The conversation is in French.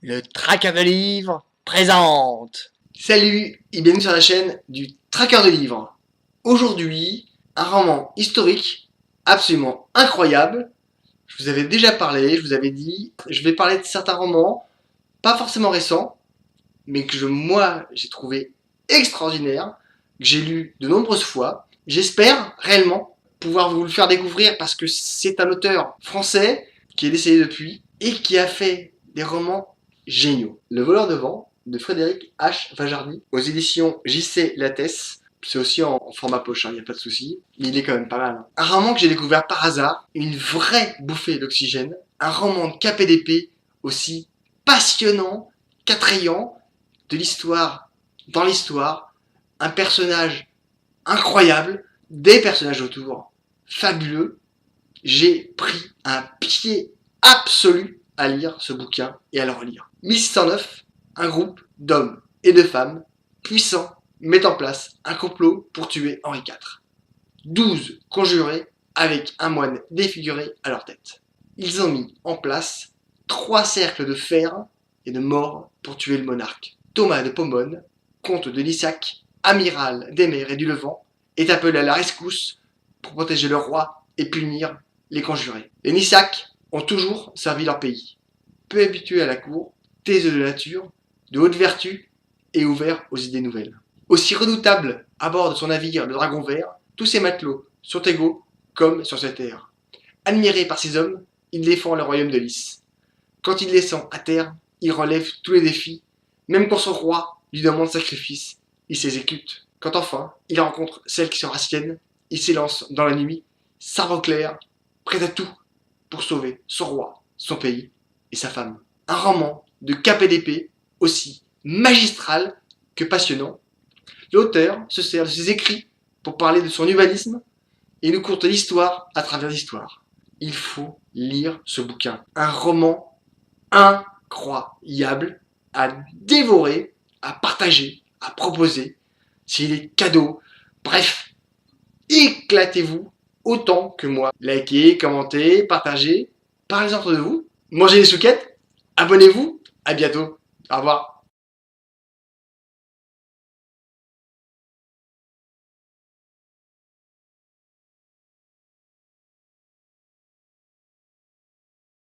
Le Traqueur de livres présente. Salut et bienvenue sur la chaîne du Traqueur de livres. Aujourd'hui, un roman historique absolument incroyable. Je vous avais déjà parlé, je vous avais dit, je vais parler de certains romans, pas forcément récents, mais que moi j'ai trouvé extraordinaires, que j'ai lu de nombreuses fois. J'espère réellement pouvoir vous le faire découvrir parce que c'est un auteur français qui est décédé depuis et qui a fait des romans géniaux. Le voleur de vent de Frédéric H. Vajarny aux éditions J.C. Lattès. C'est aussi en format poche, il n'y a pas de souci. Mais il est quand même pas mal. Un roman que j'ai découvert par hasard, une vraie bouffée d'oxygène. Un roman de cap et d'épée aussi passionnant qu'attrayant, de l'histoire dans l'histoire, un personnage incroyable, des personnages autour fabuleux. J'ai pris un pied absolu à lire ce bouquin et à le relire. 1609, un groupe d'hommes et de femmes puissants met en place un complot pour tuer Henri IV. 12 conjurés avec un moine défiguré à leur tête. Ils ont mis en place 3 cercles de fer et de mort pour tuer le monarque. Thomas de Pomone, comte de Lissac, amiral des mers et du Levant, est appelé à la rescousse pour protéger le roi et punir les conjurés. Les Nissac ont toujours servi leur pays. Peu habitués à la cour, taiseux de nature, de haute vertu et ouverts aux idées nouvelles. Aussi redoutable à bord de son navire le Dragon Vert, tous ses matelots sont égaux comme sur cette terre. Admiré par ces hommes, il défend le royaume de Lys. Quand il descend à terre, il relève tous les défis. Même quand son roi lui demande sacrifice, il s'exécute. Quand enfin, il rencontre celle qui sera sienne, il s'élance dans la nuit, sabre clair, prêt à tout pour sauver son roi, son pays et sa femme. Un roman de cap et d'épée aussi magistral que passionnant. L'auteur se sert de ses écrits pour parler de son humanisme et nous conte l'histoire à travers l'histoire. Il faut lire ce bouquin. Un roman incroyable à dévorer, à partager, à proposer. S'il est cadeau, bref, éclatez-vous autant que moi. Likez, commentez, partagez, parlez entre vous, mangez des souquettes, abonnez-vous, à bientôt, au revoir.